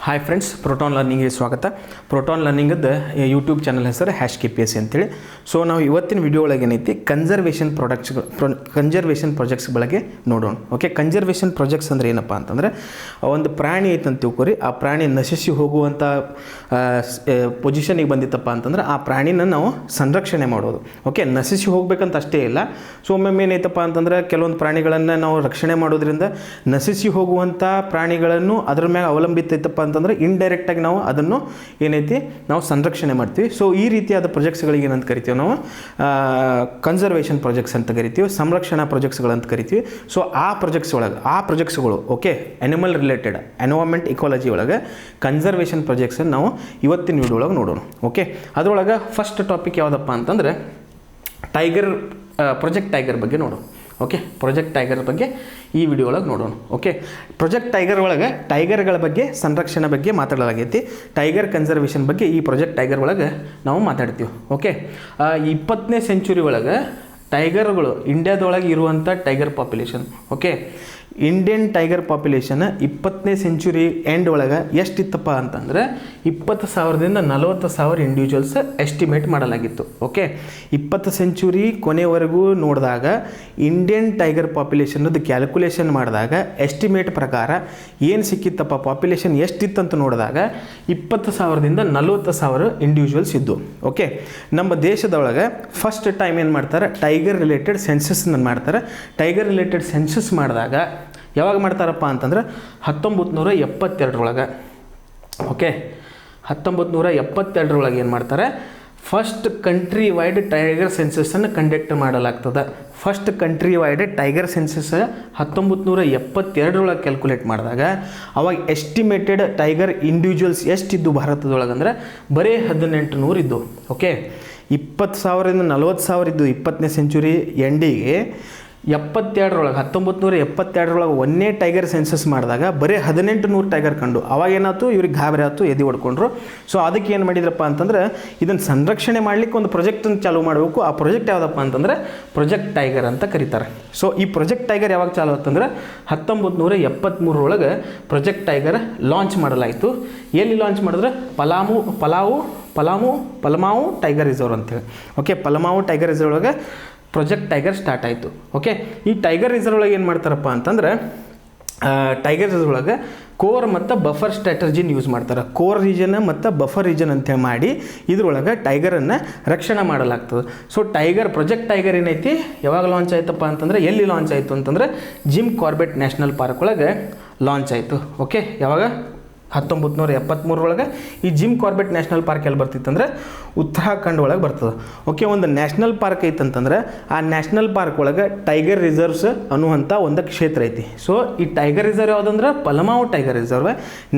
Hi friends, proton ಲರ್ನಿಂಗ್ಗೆ ಸ್ವಾಗತ. Proton ಲರ್ನಿಂಗದ YouTube channel ಹೆಸರು #KPSC ಅಂತೇಳಿ. ಸೊ ನಾವು ಇವತ್ತಿನ ವಿಡಿಯೋ ಒಳಗೆ ಏನೈತಿ ಕನ್ಸರ್ವೇಷನ್ ಪ್ರಾಜೆಕ್ಟ್ಸ್ ಬಗ್ಗೆ ನೋಡೋಣ. ಓಕೆ, ಕನ್ಸರ್ವೇಷನ್ ಪ್ರಾಜೆಕ್ಟ್ಸ್ ಅಂದರೆ ಏನಪ್ಪ ಅಂತಂದರೆ, ಒಂದು ಪ್ರಾಣಿ ಐತೆ ಅಂತ ತಿಳ್ಕೊರಿ, ಆ ಪ್ರಾಣಿ ನಶಿಸಿ ಹೋಗುವಂಥ ಪೊಸಿಷನಿಗೆ ಬಂದಿತ್ತಪ್ಪ ಅಂತಂದ್ರೆ ಆ ಪ್ರಾಣಿನ ನಾವು ಸಂರಕ್ಷಣೆ ಮಾಡೋದು. ಓಕೆ, ನಶಿಸಿ ಹೋಗ್ಬೇಕಂತ ಅಷ್ಟೇ ಇಲ್ಲ. ಸೊ ಒಮ್ಮೊಮ್ಮೆ ಏನೈತಪ್ಪ ಅಂತಂದ್ರೆ ಕೆಲವೊಂದು ಪ್ರಾಣಿಗಳನ್ನು ನಾವು ರಕ್ಷಣೆ ಮಾಡೋದ್ರಿಂದ ನಶಿಸಿ ಹೋಗುವಂಥ ಪ್ರಾಣಿಗಳನ್ನು ಅದ್ರ ಮ್ಯಾಗ ಅವಲಂಬಿತ ಐತಪ್ಪ ಅಂತಂದ್ರೆ ಇಂಡೈರೆಕ್ಟಾಗಿ ನಾವು ಅದನ್ನು ಏನೈತಿ ನಾವು ಸಂರಕ್ಷಣೆ ಮಾಡ್ತೀವಿ. ಸೊ ಈ ರೀತಿಯಾದ ಪ್ರಾಜೆಕ್ಟ್ಸ್ಗಳಿಗೆ ಏನಂತ ಕರಿತೀವಿ ನಾವು ಕನ್ಸರ್ವೇಷನ್ ಪ್ರಾಜೆಕ್ಟ್ಸ್ ಅಂತ ಕರಿತೀವಿ, ಸಂರಕ್ಷಣಾ ಪ್ರಾಜೆಕ್ಟ್ಸ್ಗಳಂತ ಕರಿತೀವಿ. ಸೊ ಆ ಪ್ರಾಜೆಕ್ಟ್ಸ್ಗಳು okay, animal related environment ecology ಒಳಗೆ ಕನ್ಸರ್ವೇಷನ್ ಪ್ರಾಜೆಕ್ಟ್ಸನ್ನು ನಾವು ಇವತ್ತಿನ ವಿಡಿಯೋ ಒಳಗೆ ನೋಡೋಣ. ಓಕೆ, ಅದರೊಳಗೆ ಫಸ್ಟ್ ಟಾಪಿಕ್ ಯಾವುದಪ್ಪ ಅಂತಂದರೆ ಪ್ರಾಜೆಕ್ಟ್ ಟೈಗರ್ ಬಗ್ಗೆ ನೋಡೋಣ. ಓಕೆ, ಪ್ರಾಜೆಕ್ಟ್ ಟೈಗರ್ ಬಗ್ಗೆ ಈ ವಿಡಿಯೋ ಒಳಗೆ ನೋಡೋಣ. ಓಕೆ, ಪ್ರಾಜೆಕ್ಟ್ ಟೈಗರ್ ಒಳಗೆ ಟೈಗರ್ಗಳ ಬಗ್ಗೆ ಸಂರಕ್ಷಣೆ ಬಗ್ಗೆ ಮಾತಾಡಲಾಗೈತಿ. ಟೈಗರ್ ಕನ್ಸರ್ವೇಷನ್ ಬಗ್ಗೆ ಈ ಪ್ರಾಜೆಕ್ಟ್ ಟೈಗರ್ ಒಳಗೆ ನಾವು ಮಾತಾಡ್ತೀವಿ. ಓಕೆ, 20ನೇ ಸೆಂಚುರಿ ಒಳಗೆ ಟೈಗರ್ಗಳು ಇಂಡಿಯಾದೊಳಗೆ ಇರುವಂಥ tiger population, okay, Indian tiger population 20ನೇ ಸೆಂಚುರಿ ಎಂಡ್ ಒಳಗೆ ಎಷ್ಟಿತ್ತಪ್ಪ ಅಂತಂದರೆ 20,000ದಿಂದ 40,000 ಇಂಡಿವಿಜುವಲ್ಸ್ ಎಸ್ಟಿಮೇಟ್ ಮಾಡಲಾಗಿತ್ತು. ಓಕೆ, 20 ಸೆಂಚುರಿ ಕೊನೆವರೆಗೂ ನೋಡಿದಾಗ ಇಂಡಿಯನ್ ಟೈಗರ್ ಪಾಪ್ಯುಲೇಷನ್ದು ಕ್ಯಾಲ್ಕುಲೇಷನ್ ಮಾಡಿದಾಗ ಎಸ್ಟಿಮೇಟ್ ಪ್ರಕಾರ ಏನು ಸಿಕ್ಕಿತ್ತಪ್ಪ, ಪಾಪ್ಯುಲೇಷನ್ ಎಷ್ಟಿತ್ತಂತ ನೋಡಿದಾಗ 20,000ದಿಂದ 40,000 ಇಂಡಿವಿಜುವಲ್ಸ್ ಇದ್ದು. ಓಕೆ, ನಮ್ಮ ದೇಶದೊಳಗೆ ಫಸ್ಟ್ ಟೈಮ್ ಏನು ಮಾಡ್ತಾರೆ, ಟೈಗರ್ ರಿಲೇಟೆಡ್ ಸೆನ್ಸಸ್ನ ಮಾಡ್ತಾರೆ. ಟೈಗರ್ ರಿಲೇಟೆಡ್ ಸೆನ್ಸಸ್ ಮಾಡಿದಾಗ ಯಾವಾಗ ಮಾಡ್ತಾರಪ್ಪ ಅಂತಂದ್ರೆ 1972 ಓಕೆ, 1972 ಏನು ಮಾಡ್ತಾರೆ, ಫಸ್ಟ್ ಕಂಟ್ರಿ ವೈಡ್ ಟೈಗರ್ ಸೆನ್ಸಸ್ಸನ್ನು ಕಂಡಕ್ಟ್ ಮಾಡಲಾಗ್ತದೆ. First country wide tiger census 1972 calculate ಮಾಡಿದಾಗ ಅವಾಗ ಎಸ್ಟಿಮೇಟೆಡ್ ಟೈಗರ್ ಇಂಡಿವಿಜುವಲ್ಸ್ ಎಷ್ಟಿದ್ದು ಭಾರತದೊಳಗೆ ಅಂದರೆ ಬರೀ 1800 ಇದ್ದು. ಓಕೆ, 20,000ರಿಂದ 40,000 ಇದ್ದು 20ನೇ ಸೆಂಚುರಿ ಎಂಡಿಗೆ. 1972 ಒಂದೇ ಟೈಗರ್ ಸೆನ್ಸಸ್ ಮಾಡಿದಾಗ ಬರೀ 1800 ಟೈಗರ್ ಕಂಡು. ಅವಾಗ ಏನಾಯ್ತು, ಇವ್ರಿಗೆ ಗಾಬರಿ ಆಯ್ತು, ಎದೆ ಹೊಡ್ಕೊಂಡ್ರು. ಸೊ ಅದಕ್ಕೆ ಏನು ಮಾಡಿದ್ರಪ್ಪ ಅಂತಂದ್ರೆ ಇದನ್ನು ಸಂರಕ್ಷಣೆ ಮಾಡಲಿಕ್ಕೆ ಒಂದು ಪ್ರಾಜೆಕ್ಟನ್ನು ಚಾಲೂ ಮಾಡಬೇಕು. ಆ ಪ್ರಾಜೆಕ್ಟ್ ಯಾವುದಪ್ಪ ಅಂತಂದರೆ ಪ್ರಾಜೆಕ್ಟ್ ಟೈಗರ್ ಅಂತ ಕರೀತಾರೆ. ಸೊ ಈ ಪ್ರಾಜೆಕ್ಟ್ ಟೈಗರ್ ಯಾವಾಗ ಚಾಲೂ ಆಯ್ತಂದ್ರೆ 1973 ಪ್ರಾಜೆಕ್ಟ್ ಟೈಗರ್ ಲಾಂಚ್ ಮಾಡಲಾಯಿತು. ಎಲ್ಲಿ ಲಾಂಚ್ ಮಾಡಿದ್ರೆ ಪಲಮಾವು ಟೈಗರ್ ರಿಸರ್ವ್ ಅಂತೇಳಿ. ಓಕೆ, ಪಲಮಾವು ಟೈಗರ್ ರಿಸರ್ವ್ ಒಳಗೆ ಪ್ರಾಜೆಕ್ಟ್ ಟೈಗರ್ ಸ್ಟಾರ್ಟ್ ಆಯಿತು. ಓಕೆ, ಈ ಟೈಗರ್ ರಿಸರ್ವ್ ಒಳಗೆ ಏನು ಮಾಡ್ತಾರಪ್ಪ ಅಂತಂದ್ರೆ ಟೈಗರ್ ರಿಸರ್ವ್ ಒಳಗೆ ಕೋರ್ ಮತ್ತು ಬಫರ್ ಸ್ಟ್ರಾಟಜಿನ ಯೂಸ್ ಮಾಡ್ತಾರೆ. ಕೋರ್ ರೀಜನ್ ಮತ್ತು ಬಫರ್ ರೀಜನ್ ಅಂತೇಳಿ ಮಾಡಿ ಇದ್ರೊಳಗೆ ಟೈಗರನ್ನು ರಕ್ಷಣೆ ಮಾಡಲಾಗ್ತದೆ. ಸೊ ಪ್ರಾಜೆಕ್ಟ್ ಟೈಗರ್ ಏನೈತಿ ಯಾವಾಗ ಲಾಂಚ್ ಆಯ್ತಪ್ಪ ಅಂತಂದರೆ, ಎಲ್ಲಿ ಲಾಂಚ್ ಆಯಿತು ಅಂತಂದರೆ ಜಿಮ್ ಕಾರ್ಬೆಟ್ ನ್ಯಾಷನಲ್ ಪಾರ್ಕ್ ಒಳಗೆ ಲಾಂಚ್ ಆಯಿತು. ಓಕೆ, ಯಾವಾಗ 1973 ಈ ಜಿಮ್ ಕಾರ್ಬೆಟ್ ನ್ಯಾಷನಲ್ ಪಾರ್ಕ್ ಎಲ್ಲಿ ಬರ್ತಿತ್ತಂದ್ರೆ ಉತ್ತರಾಖಂಡ್ ಒಳಗೆ ಬರ್ತದೆ. ಓಕೆ, ಒಂದು ನ್ಯಾಷನಲ್ ಪಾರ್ಕ್ ಐತಂತಂದ್ರೆ ಆ ನ್ಯಾಷನಲ್ ಪಾರ್ಕ್ ಒಳಗೆ ಟೈಗರ್ ರಿಸರ್ವ್ಸ್ ಅನ್ನುವಂಥ ಒಂದು ಕ್ಷೇತ್ರ ಐತಿ. ಸೊ ಈ ಟೈಗರ್ ರಿಸರ್ವ್ ಯಾವುದಂದ್ರೆ ಪಲಮಾವು ಟೈಗರ್ ರಿಸರ್ವ್.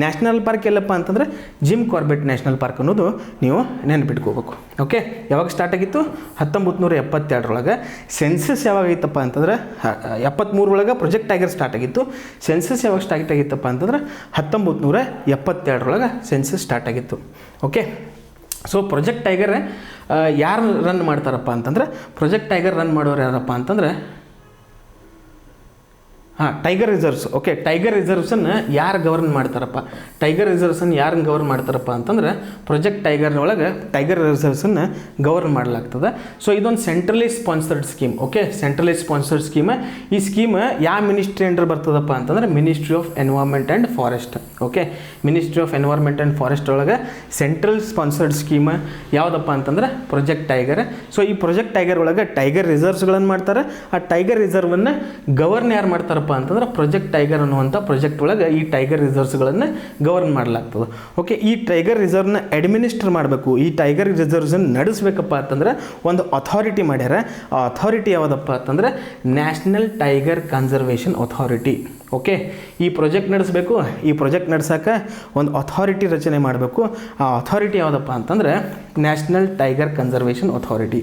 ನ್ಯಾಷನಲ್ ಪಾರ್ಕ್ ಎಲ್ಲಪ್ಪ ಅಂತಂದ್ರೆ ಜಿಮ್ ಕಾರ್ಬೆಟ್ ನ್ಯಾಷನಲ್ ಪಾರ್ಕ್ ಅನ್ನೋದು ನೀವು ನೆನಪಿಟ್ಕೋಬೇಕು. ಓಕೆ, ಯಾವಾಗ ಸ್ಟಾರ್ಟ್ ಆಗಿತ್ತು, 1972 ಸೆನ್ಸಸ್ ಯಾವಾಗ ಐತಪ್ಪ ಅಂತಂದ್ರೆ 73 ಪ್ರಾಜೆಕ್ಟ್ ಟೈಗರ್ ಸ್ಟಾರ್ಟ್ ಆಗಿತ್ತು. ಸೆನ್ಸಸ್ ಯಾವಾಗ ಸ್ಟಾರ್ಟ್ ಆಗಿತ್ತಪ್ಪ ಅಂತಂದ್ರೆ 1972 ಸೆನ್ಸಸ್ ಸ್ಟಾರ್ಟ್ ಆಗಿತ್ತು. ಓಕೆ, ಸೊ ಪ್ರಾಜೆಕ್ಟ್ ಟೈಗರ್ ಯಾರು ರನ್ ಮಾಡ್ತಾರಪ್ಪ ಅಂತಂದ್ರೆ, ಪ್ರಾಜೆಕ್ಟ್ ಟೈಗರ್ ರನ್ ಮಾಡೋರು ಯಾರಪ್ಪ ಅಂತಂದ್ರೆ ಟೈಗರ್ ರಿಸರ್ವ್ಸ್. ಓಕೆ, ಟೈಗರ್ ರಿಸರ್ವ್ಸನ್ನು ಯಾರು ಗವರ್ನ್ ಮಾಡ್ತಾರಪ್ಪ, ಟೈಗರ್ ರಿಸರ್ವ್ಸನ್ನು ಯಾರು ಗವರ್ನ್ ಮಾಡ್ತಾರಪ್ಪ ಅಂತಂದ್ರೆ ಪ್ರಾಜೆಕ್ಟ್ ಟೈಗರ್ನೊಳಗೆ ಟೈಗರ್ ರಿಸರ್ವ್ಸನ್ನು ಗವರ್ನ್ ಮಾಡಲಾಗ್ತದೆ. ಸೊ ಇದೊಂದು centrally sponsored scheme. Okay, centrally sponsored scheme. ಈ ಸ್ಕೀಮ್ ಯಾವ ಮಿನಿಸ್ಟ್ರಿ ಅಂಡರ್ ಬರ್ತದಪ್ಪ ಅಂತಂದ್ರೆ ministry of environment and forest. Okay, ministry of environment and forest ಒಳಗೆ ಸೆಂಟ್ರಲ್ ಸ್ಪಾನ್ಸರ್ಡ್ ಸ್ಕೀಮ್ ಯಾವುದಪ್ಪ ಅಂತಂದ್ರೆ ಪ್ರಾಜೆಕ್ಟ್ ಟೈಗರ್. ಸೊ ಈ project tiger ಒಳಗೆ ಟೈಗರ್ ರಿಸರ್ವ್ಸ್ಗಳನ್ನು ಮಾಡ್ತಾರೆ. ಆ ಟೈಗರ್ ರಿಸರ್ವನ್ನು ಗವರ್ನ್ ಯಾರು ಮಾಡ್ತಾರಪ್ಪ ಅಂತಂದ್ರೆ ಪ್ರಾಜೆಕ್ಟ್ ಟೈಗರ್ ಅನ್ನುವಂಥ ಪ್ರಾಜೆಕ್ಟ್ ಒಳಗೆ ಈ ಟೈಗರ್ ರಿಸರ್ವ್ಸ್ಗಳನ್ನು ಗವರ್ನ್ ಮಾಡಲಾಗ್ತದೆ. ಓಕೆ, ಈ ಟೈಗರ್ ರಿಸರ್ವ್ನ ಅಡ್ಮಿನಿಸ್ಟರ್ ಮಾಡಬೇಕು, ಈ ಟೈಗರ್ ರಿಸರ್ವ್ಸನ್ನು ನಡೆಸಬೇಕಪ್ಪ ಅಂತಂದ್ರೆ ಒಂದು ಅಥಾರಿಟಿ ಮಾಡ್ಯಾರ. ಆ ಅಥಾರಿಟಿ ಯಾವುದಪ್ಪ ಅಂತಂದ್ರೆ national tiger conservation authority. Okay, ಈ ಪ್ರಾಜೆಕ್ಟ್ ನಡೆಸಬೇಕು. ಈ ಪ್ರಾಜೆಕ್ಟ್ ನಡೆಸೋಕೆ ಒಂದು ಅಥಾರಿಟಿ ರಚನೆ ಮಾಡಬೇಕು. ಆ ಅಥಾರಿಟಿ ಯಾವುದಪ್ಪ ಅಂತಂದರೆ national tiger conservation authority.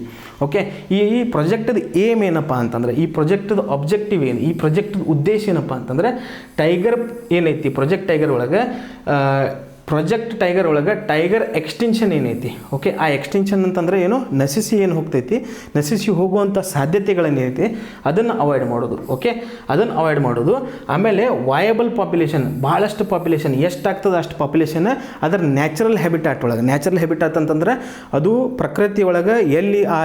Okay, ಈ ಪ್ರಾಜೆಕ್ಟದ ಏಮ್ ಏನಪ್ಪ ಅಂತಂದರೆ, ಈ ಪ್ರಾಜೆಕ್ಟದ ಆಬ್ಜೆಕ್ಟಿವ್ ಏನು, ಈ ಪ್ರಾಜೆಕ್ಟದ ಉದ್ದೇಶ ಏನಪ್ಪ ಅಂತಂದರೆ ಟೈಗರ್ ಏನೈತಿ ಪ್ರಾಜೆಕ್ಟ್ ಟೈಗರ್ ಒಳಗೆ ಪ್ರೊಜೆಕ್ಟ್ ಟೈಗರ್ ಒಳಗೆ ಟೈಗರ್ ಎಕ್ಸ್ಟೆನ್ಷನ್ ಏನೈತಿ, ಓಕೆ, ಆ ಎಕ್ಸ್ಟೆನ್ಷನ್ ಅಂತಂದರೆ ಏನು, ನಶಿಸಿ ಏನು ಹೋಗ್ತೈತಿ, ನಶಿಸಿ ಹೋಗುವಂಥ ಸಾಧ್ಯತೆಗಳೇನೈತಿ ಅದನ್ನು ಅವಾಯ್ಡ್ ಮಾಡೋದು, ಓಕೆ, ಅದನ್ನು ಅವಾಯ್ಡ್ ಮಾಡೋದು. ಆಮೇಲೆ ವಾಯಬಲ್ ಪಾಪ್ಯುಲೇಷನ್, ಭಾಳಷ್ಟು ಪಾಪ್ಯುಲೇಷನ್ ಎಷ್ಟಾಗ್ತದೆ ಅಷ್ಟು ಪಾಪ್ಯುಲೇಷನ್ ಅದರ ನ್ಯಾಚುರಲ್ ಹ್ಯಾಬಿಟಾಟ್ ಒಳಗೆ. ನ್ಯಾಚುರಲ್ ಹ್ಯಾಬಿಟಾಟ್ ಅಂತಂದ್ರೆ ಅದು ಪ್ರಕೃತಿ ಒಳಗೆ ಎಲ್ಲಿ ಆ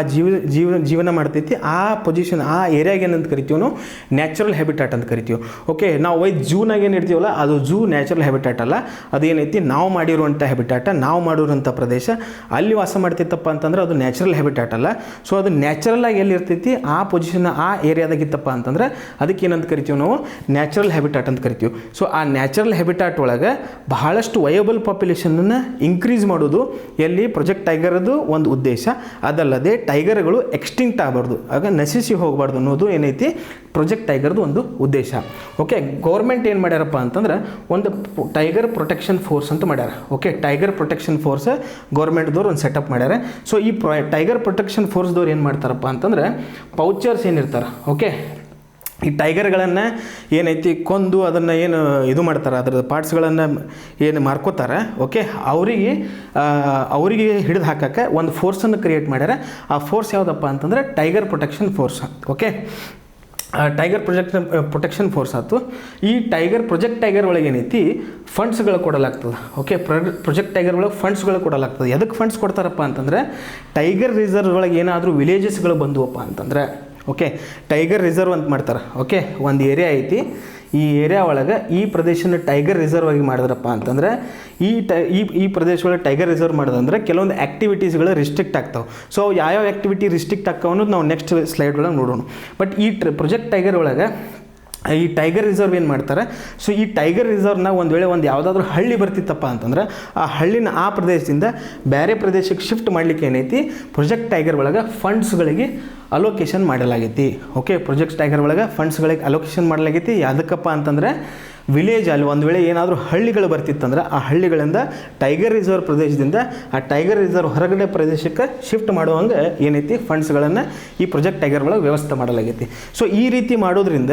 ಜೀವನ ಮಾಡ್ತೈತಿ ಆ ಪೊಸಿಷನ್, ಆ ಏರಿಯಾಗೆ ಏನಂತ ಕರಿತೀವಿ ನಾವು, ನ್ಯಾಚುರಲ್ ಹ್ಯಾಬಿಟಾಟ್ ಅಂತ ಕರಿತೀವಿ. ಓಕೆ, ನಾವು ಜೂನಾಗ ಏನು ಇರ್ತೀವಲ್ಲ ಅದು ಜೂ ನ್ಯಾಚುರಲ್ ಹ್ಯಾಬಿಟಾಟ್ ಅಲ್ಲ, ಅದೇನೈತಿ ನಾವು ಮಾಡಿರುವಂಥ ಹ್ಯಾಬಿಟಾಟ, ನಾವು ಮಾಡಿರುವಂಥ ಪ್ರದೇಶ, ಅಲ್ಲಿ ವಾಸ ಮಾಡ್ತೈತಪ್ಪ ಅಂತಂದ್ರೆ ಅದು ನ್ಯಾಚುರಲ್ ಹ್ಯಾಬಿಟಾಟ್ ಅಲ್ಲ. ಸೊ ಅದು ನ್ಯಾಚುರಲ್ ಆಗಿ ಎಲ್ಲಿ ಇರ್ತೈತಿ ಆ ಪೊಸಿಷನ್ ಆ ಏರಿಯಾದಾಗಿತ್ತಪ್ಪ ಅಂತಂದ್ರೆ ಅದಕ್ಕೆ ಏನಂತ ಕರಿತೀವಿ ನಾವು, ನ್ಯಾಚುರಲ್ ಹ್ಯಾಬಿಟಾಟ್ ಅಂತ ಕರಿತೀವಿ. ಸೊ ಆ ನ್ಯಾಚುರಲ್ ಹ್ಯಾಬಿಟಾಟ್ ಒಳಗೆ ಬಹಳಷ್ಟು ವಯಬಲ್ ಪಾಪ್ಯುಲೇಷನನ್ನು ಇನ್ಕ್ರೀಸ್ ಮಾಡೋದು ಎಲ್ಲಿ ಪ್ರೊಜೆಕ್ಟ್ ಟೈಗರ್ದು ಒಂದು ಉದ್ದೇಶ. ಅದಲ್ಲದೆ ಟೈಗರ್ಗಳು ಎಕ್ಸ್ಟಿಂಕ್ಟ್ ಆಗಬಾರ್ದು, ಆಗ ನಶಿಸಿ ಹೋಗಬಾರ್ದು ಅನ್ನೋದು ಏನೈತಿ ಪ್ರೊಜೆಕ್ಟ್ ಟೈಗರ್ದು ಒಂದು ಉದ್ದೇಶ. ಓಕೆ, ಗೌರ್ಮೆಂಟ್ ಏನು ಮಾಡ್ಯಾರಪ್ಪ ಅಂತಂದ್ರೆ ಒಂದು ಟೈಗರ್ ಪ್ರೊಟೆಕ್ಷನ್ ಫೋರ್ಸ್ ಅಂತ ಮಾಡ್ಯಾರ. ಓಕೆ, ಟೈಗರ್ ಪ್ರೊಟೆಕ್ಷನ್ ಫೋರ್ಸ್ ಗೌರ್ಮೆಂಟ್ದವ್ರು ಒಂದು ಸೆಟಪ್ ಮಾಡ್ಯಾರ. ಸೊ ಈ ಟೈಗರ್ ಪ್ರೊಟೆಕ್ಷನ್ ಫೋರ್ಸ್ದವ್ರು ಏನು ಮಾಡ್ತಾರಪ್ಪ ಅಂತಂದ್ರೆ ಪೌಚರ್ಸ್ ಏನಿರ್ತಾರೆ, ಓಕೆ, ಈ ಟೈಗರ್ಗಳನ್ನು ಏನೈತಿ ಕೊಂದು ಅದನ್ನು ಏನು ಇದು ಮಾಡ್ತಾರೆ, ಅದರ ಪಾರ್ಟ್ಸ್ಗಳನ್ನು ಏನು ಮಾರ್ಕೋತಾರೆ, ಓಕೆ, ಅವರಿಗೆ ಹಿಡಿದು ಹಾಕೋಕ್ಕೆ ಒಂದು ಫೋರ್ಸನ್ನು ಕ್ರಿಯೇಟ್ ಮಾಡ್ಯಾರ. ಆ ಫೋರ್ಸ್ ಯಾವುದಪ್ಪ ಅಂತಂದರೆ tiger protection force. Okay, tiger protection force ಆಯ್ತು. ಈ ಪ್ರೊಜೆಕ್ಟ್ ಟೈಗರ್ ಒಳಗೆ ಏನೈತಿ ಫಂಡ್ಸ್ಗಳು ಕೊಡಲಾಗ್ತದೆ. ಓಕೆ, ಪ್ರೊಜೆಕ್ಟ್ ಟೈಗರ್ ಒಳಗೆ ಫಂಡ್ಸ್ಗಳು ಕೊಡಲಾಗ್ತದೆ. ಎದಕ್ಕೆ ಫಂಡ್ಸ್ ಕೊಡ್ತಾರಪ್ಪ ಅಂತಂದರೆ ಟೈಗರ್ ರಿಸರ್ವ್ ಒಳಗೆ ಏನಾದರೂ ವಿಲೇಜಸ್ಗಳು ಬಂದುವಪ್ಪ ಅಂತಂದರೆ, ಓಕೆ, ಟೈಗರ್ ರಿಸರ್ವ್ ಅಂತ ಮಾಡ್ತಾರೆ. ಓಕೆ, ಒಂದು ಏರಿಯಾ ಐತಿ, ಈ ಏರಿಯಾ ಒಳಗೆ ಈ ಪ್ರದೇಶನ ಟೈಗರ್ ರಿಸರ್ವ್ ಆಗಿ ಮಾಡಿದ್ರಪ್ಪ ಅಂತಂದರೆ ಈ ಪ್ರದೇಶ ಒಳಗೆ ಟೈಗರ್ ರಿಸರ್ವ್ ಮಾಡೋದಂದ್ರೆ ಕೆಲವೊಂದು ಆ್ಯಕ್ಟಿವಿಟೀಸ್ಗಳು ರಿಸ್ಟ್ರಿಕ್ಟ್ ಆಗ್ತಾವೆ. ಸೊ ಯಾವ್ಯಾವ ಆ್ಯಕ್ಟಿವಿಟಿ ರಿಸ್ಟ್ರಿಕ್ಟ್ ಆಗ್ತಾವೆ ಅನ್ನೋದು ನಾವು ನೆಕ್ಸ್ಟ್ ಸ್ಲೈಡ್ ಒಳಗೆ ನೋಡೋಣ. ಬಟ್ ಈ ಪ್ರೊಜೆಕ್ಟ್ ಟೈಗರ್ ಒಳಗೆ ಈ ಟೈಗರ್ ರಿಸರ್ವ್ ಏನು ಮಾಡ್ತಾರೆ, ಸೊ ಈ ಟೈಗರ್ ರಿಸರ್ವ್ನ ಒಂದು ವೇಳೆ ಒಂದು ಯಾವುದಾದ್ರೂ ಹಳ್ಳಿ ಬರ್ತಿತ್ತಪ್ಪ ಅಂತಂದ್ರೆ ಆ ಹಳ್ಳಿನ ಆ ಪ್ರದೇಶದಿಂದ ಬೇರೆ ಪ್ರದೇಶಕ್ಕೆ ಶಿಫ್ಟ್ ಮಾಡಲಿಕ್ಕೆ ಏನೈತಿ ಪ್ರೊಜೆಕ್ಟ್ ಟೈಗರ್ ಒಳಗೆ ಫಂಡ್ಸ್ಗಳಿಗೆ ಅಲೋಕೇಶನ್ ಮಾಡಲಾಗೈತಿ. ಓಕೆ, ಪ್ರೊಜೆಕ್ಟ್ ಟೈಗರ್ ಒಳಗೆ ಫಂಡ್ಸ್ಗಳಿಗೆ ಅಲೋಕೇಶನ್ ಮಾಡಲಾಗೈತಿ. ಯಾವುದಕ್ಕಪ್ಪ ಅಂತಂದರೆ ವಿಲೇಜ್ ಅಲ್ಲಿ ಒಂದು ವೇಳೆ ಏನಾದರೂ ಹಳ್ಳಿಗಳು ಬರ್ತಿತ್ತಂದ್ರೆ ಆ ಹಳ್ಳಿಗಳಿಂದ ಟೈಗರ್ ರಿಸರ್ವ್ ಪ್ರದೇಶದಿಂದ ಆ ಟೈಗರ್ ರಿಸರ್ವ್ ಹೊರಗಡೆ ಪ್ರದೇಶಕ್ಕೆ ಶಿಫ್ಟ್ ಮಾಡುವಂಗೆ ಏನೈತಿ ಫಂಡ್ಸ್ಗಳನ್ನು ಈ ಪ್ರೊಜೆಕ್ಟ್ ಟೈಗರ್ ಒಳಗೆ ವ್ಯವಸ್ಥೆ ಮಾಡಲಾಗೈತಿ. ಸೊ ಈ ರೀತಿ ಮಾಡೋದ್ರಿಂದ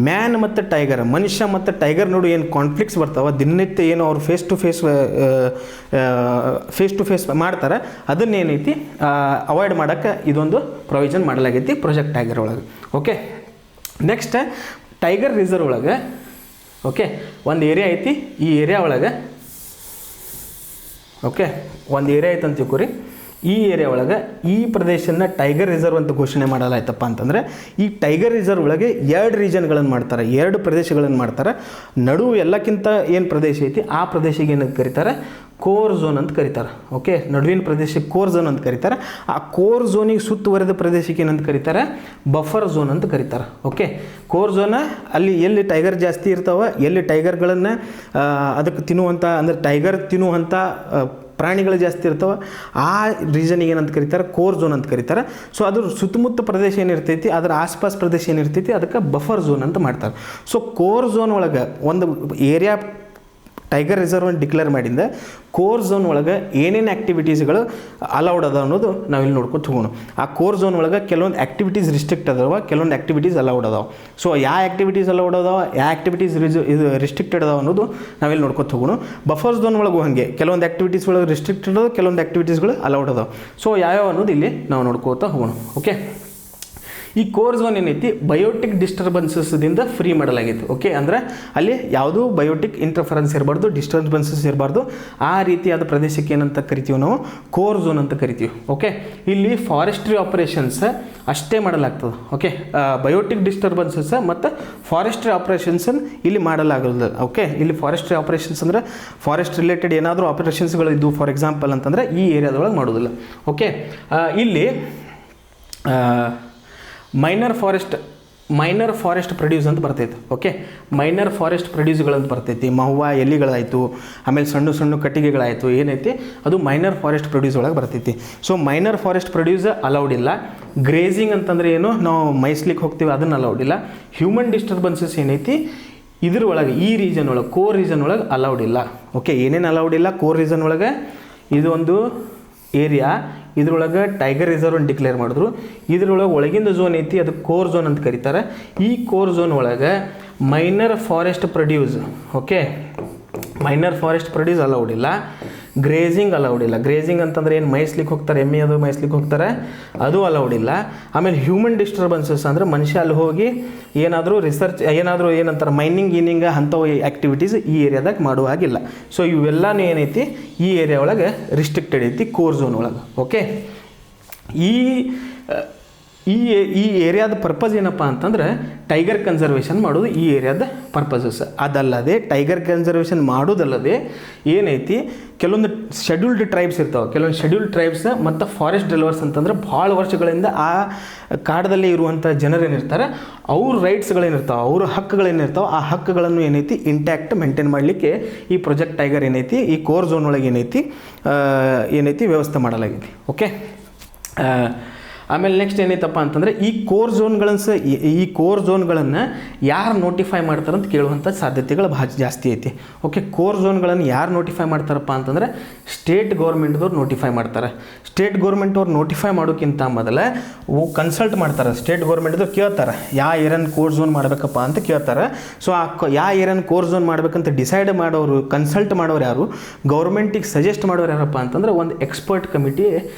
ಮ್ಯಾನ್ ಮತ್ತು ಟೈಗರ್, ಮನುಷ್ಯ ಮತ್ತು ಟೈಗರ್ ನೋಡು ಏನು ಕಾನ್ಫ್ಲಿಕ್ಟ್ಸ್ ಬರ್ತಾವೆ ದಿನನಿತ್ಯ, ಏನು ಅವ್ರು ಫೇಸ್ ಟು ಫೇಸ್ ಮಾಡ್ತಾರೆ, ಅದನ್ನೇನೈತಿ ಅವಾಯ್ಡ್ ಮಾಡೋಕ್ಕೆ ಇದೊಂದು ಪ್ರೊವಿಷನ್ ಮಾಡಲಾಗೈತಿ ಪ್ರೊಜೆಕ್ಟ್ ಟೈಗರ್ ಒಳಗೆ. ಓಕೆ, ನೆಕ್ಸ್ಟ್ ಟೈಗರ್ ರಿಸರ್ವ್ ಒಳಗೆ, ಓಕೆ, ಒಂದು ಏರಿಯಾ ಐತಿ. ಈ ಏರಿಯಾ ಒಳಗೆ, ಓಕೆ, ಒಂದು ಏರಿಯಾ ಐತೆ ಅಂತ ತಿಳ್ಕೊರಿ. ಈ ಏರಿಯಾ ಒಳಗೆ ಈ ಪ್ರದೇಶನ ಟೈಗರ್ ರಿಸರ್ವ್ ಅಂತ ಘೋಷಣೆ ಮಾಡಲಾಯ್ತಪ್ಪ ಅಂತಂದರೆ ಈ ಟೈಗರ್ ರಿಸರ್ವ್ ಒಳಗೆ 2 ರೀಜನ್ಗಳನ್ನು ಮಾಡ್ತಾರೆ, 2 ಪ್ರದೇಶಗಳನ್ನು ಮಾಡ್ತಾರೆ. ನಡುವೆ ಎಲ್ಲಕ್ಕಿಂತ ಏನು ಪ್ರದೇಶ ಐತಿ ಆ ಪ್ರದೇಶಕ್ಕೆ ಏನಂತ ಕರೀತಾರೆ, ಕೋರ್ ಝೋನ್ ಅಂತ ಕರೀತಾರೆ. ಓಕೆ, ನಡುವಿನ ಪ್ರದೇಶಕ್ಕೆ ಕೋರ್ ಝೋನ್ ಅಂತ ಕರೀತಾರೆ. ಆ ಕೋರ್ ಝೋನಿಗೆ ಸುತ್ತುವರೆದ ಪ್ರದೇಶಕ್ಕೆ ಏನಂತ ಕರೀತಾರೆ, ಬಫರ್ ಝೋನ್ ಅಂತ ಕರೀತಾರೆ. ಓಕೆ, ಕೋರ್ ಝೋನ ಅಲ್ಲಿ ಎಲ್ಲಿ ಟೈಗರ್ ಜಾಸ್ತಿ ಇರ್ತಾವೆ, ಎಲ್ಲಿ ಟೈಗರ್ಗಳನ್ನು ಅದಕ್ಕೆ ತಿನ್ನುವಂಥ ಅಂದರೆ ಟೈಗರ್ ತಿನ್ನುವಂಥ ಪ್ರಾಣಿಗಳು ಜಾಸ್ತಿ ಇರ್ತಾವೆ, ಆ ರೀಜನಿಗೆ ಏನಂತ ಕರೀತಾರೆ, ಕೋರ್ ಝೋನ್ ಅಂತ ಕರೀತಾರೆ. ಸೊ ಅದ್ರ ಸುತ್ತಮುತ್ತ ಪ್ರದೇಶ ಏನಿರ್ತೈತಿ, ಅದರ ಆಸ್ಪಾಸ್ ಪ್ರದೇಶ ಏನಿರ್ತೈತಿ ಅದಕ್ಕೆ ಬಫರ್ ಝೋನ್ ಅಂತ ಮಾಡ್ತಾರೆ. ಸೊ ಕೋರ್ ಝೋನ್ ಒಳಗೆ ಒಂದು ಏರಿಯಾ ಟೈಗರ್ ರಿಸರ್ವ್ ಡಿಕ್ಲೇರ್ ಮಾಡಿಂದ ಕೋರ್ ಝೋನ್ ಒಳಗೆ ಏನೇನು ಆ್ಯಕ್ಟಿವಿಟೀಸ್ಗಳು ಅಲೌಡ್ ಅದ ಅನ್ನೋದು ನಾವಿಲ್ಲಿ ನೋಡ್ಕೊತ ಹೋಗೋಣ. ಆ ಕೋರ್ ಝೋನ್ ಒಳಗೆ ಕೆಲವೊಂದು ಆ್ಯಕ್ಟಿವಿಟೀಸ್ ರಿಸ್ಟ್ರಿಕ್ಟ್ ಅದಾವ, ಕೆಲವೊಂದು ಆ್ಯಕ್ಟಿವಿಟೀಸ್ ಅಲೌಡ್ ಅದಾವೆ. ಸೊ ಯಾವ ಆ್ಯಕ್ಟಿವಿಟೀಸ್ ಅಲೌಡ್ ಅದಾವ, ಯಾವ ಆ್ಯಕ್ಟಿವಿಟೀಸ್ ಇದು ರಿಸ್ಟ್ರಿಕ್ಟೆಡ್ ಅದಾವ ಅನ್ನೋದು ನಾವಿಲ್ಲಿ ನೋಡ್ಕೊತ ಹೋಗೋಣ. ಬಫರ್ ಝೋನ್ ಒಳಗೂ ಹಾಗೆ ಕೆಲವೊಂದು ಆ್ಯಕ್ಟಿವಿಟೀಸ್ ಒಳಗೆ ರಿಸ್ಟ್ರಿಕ್ಟೆಡ್ ಅದಾವ, ಕೆಲವೊಂದು ಆ್ಯಕ್ಟಿವಿಟೀಸ್ಗಳು ಅಲೌಡ್ ಅದಾವೆ. ಸೊ ಯಾವ್ಯಾವ ಅನ್ನೋದು ಇಲ್ಲಿ ನಾವು ನೋಡ್ಕೋತಾ ಹೋಗೋಣ. ಓಕೆ, ಈ ಕೋರ್ ಝೋನ್ ಏನೈತಿ ಬಯೋಟಿಕ್ ಡಿಸ್ಟರ್ಬೆನ್ಸಸ್ದಿಂದ ಫ್ರೀ ಮಾಡಲಾಗಿತ್ತು. ಓಕೆ, ಅಂದರೆ ಅಲ್ಲಿ ಯಾವುದೂ ಬಯೋಟಿಕ್ ಇಂಟರ್ಫರೆನ್ಸ್ ಇರಬಾರ್ದು, ಡಿಸ್ಟರ್ಬೆನ್ಸಸ್ ಇರಬಾರ್ದು. ಆ ರೀತಿಯಾದ ಪ್ರದೇಶಕ್ಕೆ ಏನಂತ ಕರಿತೀವಿ ನಾವು, ಕೋರ್ ಝೋನ್ ಅಂತ ಕರಿತೀವಿ. ಓಕೆ, ಇಲ್ಲಿ ಫಾರೆಸ್ಟ್ರಿ ಆಪರೇಷನ್ಸ್ ಅಷ್ಟೇ ಮಾಡಲಾಗ್ತದೆ. ಓಕೆ, ಬಯೋಟಿಕ್ ಡಿಸ್ಟರ್ಬೆನ್ಸಸ್ ಮತ್ತು ಫಾರೆಸ್ಟ್ರಿ ಆಪರೇಷನ್ಸನ್ನು ಇಲ್ಲಿ ಮಾಡಲಾಗಲ್ಲ. ಓಕೆ, ಇಲ್ಲಿ ಫಾರೆಸ್ಟ್ರಿ ಆಪರೇಷನ್ಸ್ ಅಂದರೆ ಫಾರೆಸ್ಟ್ ರಿಲೇಟೆಡ್ ಏನಾದರೂ ಆಪರೇಷನ್ಸ್ಗಳು ಇದ್ದು ಫಾರ್ ಎಕ್ಸಾಂಪಲ್ ಅಂತಂದರೆ ಈ ಏರಿಯಾದೊಳಗೆ ಮಾಡೋದಿಲ್ಲ. ಓಕೆ, ಇಲ್ಲಿ ಮೈನರ್ ಫಾರೆಸ್ಟ್ ಪ್ರೊಡ್ಯೂಸ್ ಅಂತ ಬರ್ತೈತೆ. ಓಕೆ, ಮೈನರ್ ಫಾರೆಸ್ಟ್ ಪ್ರೊಡ್ಯೂಸ್ಗಳಂತ ಬರ್ತೈತಿ. ಮಹುವಾ ಎಲಿಗಳಾಯಿತು, ಆಮೇಲೆ ಸಣ್ಣ ಸಣ್ಣ ಕಟ್ಟಿಗೆಗಳಾಯಿತು, ಏನೈತಿ ಅದು ಮೈನರ್ ಫಾರೆಸ್ಟ್ ಪ್ರೊಡ್ಯೂಸ್ ಒಳಗೆ ಬರ್ತೈತಿ. So minor forest produce allowed ಇಲ್ಲ. ಗ್ರೇಜಿಂಗ್ ಅಂತಂದರೆ ಏನು, ನಾವು ಮೈಸ್ಲಿಕ್ಕೆ ಹೋಗ್ತೀವಿ, ಅದನ್ನು ಅಲೌಡ್ ಇಲ್ಲ. ಹ್ಯೂಮನ್ ಡಿಸ್ಟರ್ಬೆನ್ಸಸ್ ಏನೈತಿ ಇದ್ರ ಒಳಗೆ ಈ ರೀಜನ್ ಒಳಗೆ ಕೋರ್ ರೀಜನ್ ಒಳಗೆ ಅಲೌಡ್ ಇಲ್ಲ. ಓಕೆ, ಏನೇನು ಅಲೌಡ್ ಇಲ್ಲ ಕೋರ್ ರೀಜನ್ ಒಳಗೆ, ಇದು ಒಂದು ಏರಿಯಾ, ಇದ್ರೊಳಗೆ ಟೈಗರ್ ರಿಸರ್ವ್ ಅಂತ ಡಿಕ್ಲೇರ್ ಮಾಡಿದ್ರು. ಇದ್ರೊಳಗೆ ಒಳಗಿಂದ ಝೋನ್ ಐತಿ, ಅದು ಕೋರ್ ಝೋನ್ ಅಂತ ಕರೀತಾರೆ. ಈ ಕೋರ್ ಝೋನ್ ಒಳಗೆ minor forest produce, okay, minor forest produce allowed ಇಲ್ಲ. ಗ್ರೇಜಿಂಗ್ ಅಲೌಡ್ ಇಲ್ಲ. ಗ್ರೇಜಿಂಗ್ ಅಂತಂದ್ರೆ ಏನು ಮೇಯಿಸ್ಲಿಕ್ಕೆ ಹೋಗ್ತಾರೆ, ಎಮ್ಮೆ ಅದು ಮೇಯಿಸ್ಲಿಕ್ಕೆ ಹೋಗ್ತಾರೆ, ಅದು ಅಲೌಡ್ ಇಲ್ಲ. ಆಮೇಲೆ ಹ್ಯೂಮನ್ ಡಿಸ್ಟರ್ಬೆನ್ಸಸ್ ಅಂದರೆ ಮನುಷ್ಯ ಅಲ್ಲಿ ಹೋಗಿ ಏನಾದರೂ ರಿಸರ್ಚ್ ಏನಾದರೂ ಏನಂತಾರೆ ಮೈನಿಂಗ್ ಗೀನಿಂಗ್ ಅಂಥವು ಆ್ಯಕ್ಟಿವಿಟೀಸ್ ಈ ಏರಿಯಾದಾಗ ಮಾಡುವ ಹಾಗಿಲ್ಲ. ಸೊ ಇವೆಲ್ಲನೂ ಏನೈತಿ ಈ ಏರಿಯಾ ಒಳಗೆ ರಿಸ್ಟ್ರಿಕ್ಟೆಡ್ ಐತಿ ಕೋರ್ ಝೋನ್ ಒಳಗೆ. ಓಕೆ, ಈ ಏರಿಯಾದ ಪರ್ಪಸ್ ಏನಪ್ಪ ಅಂತಂದ್ರೆ ಟೈಗರ್ ಕನ್ಸರ್ವೇಷನ್ ಮಾಡೋದು ಈ ಏರಿಯಾದ ಪರ್ಪಸಸ್. ಅದಲ್ಲದೆ ಟೈಗರ್ ಕನ್ಸರ್ವೇಷನ್ ಮಾಡೋದಲ್ಲದೆ ಏನೈತಿ ಕೆಲವೊಂದು ಶೆಡ್ಯೂಲ್ಡ್ ಟ್ರೈಬ್ಸ್ ಇರ್ತಾವೆ. ಕೆಲವೊಂದು ಶೆಡ್ಯೂಲ್ಡ್ ಟ್ರೈಬ್ಸ್ ಮತ್ತು ಫಾರೆಸ್ಟ್ ಡೆಲಿವರ್ಸ್ ಅಂತಂದ್ರೆ ಭಾಳ ವರ್ಷಗಳಿಂದ ಆ ಕಾಡದಲ್ಲಿ ಇರುವಂಥ ಜನರೇನಿರ್ತಾರೆ ಅವ್ರ ರೈಟ್ಸ್ಗಳೇನಿರ್ತಾವೆ, ಅವ್ರ ಹಕ್ಕುಗಳೇನಿರ್ತಾವೆ, ಆ ಹಕ್ಕುಗಳನ್ನು ಏನೈತಿ ಇಂಟ್ಯಾಕ್ಟ್ ಮೇಂಟೈನ್ ಮಾಡಲಿಕ್ಕೆ ಈ ಪ್ರಾಜೆಕ್ಟ್ ಟೈಗರ್ ಏನೈತಿ ಈ ಕೋರ್ ಝೋನ್ ಒಳಗೆ ಏನೈತಿ ವ್ಯವಸ್ಥೆ ಮಾಡಲಾಗಿದೆ. ಓಕೆ, ಆಮೇಲೆ ನೆಕ್ಸ್ಟ್ ಏನೈತಪ್ಪ ಅಂತಂದರೆ ಈ ಕೋರ್ ಝೋನ್ಗಳನ್ನು ಯಾರು ನೋಟಿಫೈ ಮಾಡ್ತಾರೆ ಅಂತ ಕೇಳುವಂಥ ಸಾಧ್ಯತೆಗಳು ಭಾಳ ಜಾಸ್ತಿ ಐತಿ. ಓಕೆ, ಕೋರ್ ಝೋನ್ಗಳನ್ನು ಯಾರು ನೋಟಿಫೈ ಮಾಡ್ತಾರಪ್ಪ ಅಂತಂದರೆ ಸ್ಟೇಟ್ ಗೌರ್ಮೆಂಟ್ದವ್ರು ನೋಟಿಫೈ ಮಾಡ್ತಾರೆ. ಸ್ಟೇಟ್ ಗೌರ್ಮೆಂಟವ್ರು ನೋಟಿಫೈ ಮಾಡೋಕ್ಕಿಂತ ಮೊದಲೇ ಕನ್ಸಲ್ಟ್ ಮಾಡ್ತಾರೆ. ಸ್ಟೇಟ್ ಗೌರ್ಮೆಂಟ್ದವ್ರು ಕೇಳ್ತಾರೆ ಯಾವ ಏರಿಯಾನ ಕೋರ್ ಝೋನ್ ಮಾಡಬೇಕಪ್ಪ ಅಂತ ಕೇಳ್ತಾರೆ. ಸೊ ಯಾವ ಏರಿಯಾನ ಕೋರ್ ಝೋನ್ ಮಾಡಬೇಕಂತ ಡಿಸೈಡ್ ಮಾಡೋರು, ಕನ್ಸಲ್ಟ್ ಮಾಡೋರು ಯಾರು, ಗೌರ್ಮೆಂಟಿಗೆ ಸಜೆಸ್ಟ್ ಮಾಡೋರು ಯಾರಪ್ಪ ಅಂತಂದ್ರೆ ಒಂದು ಎಕ್ಸ್ಪರ್ಟ್ ಕಮಿಟಿ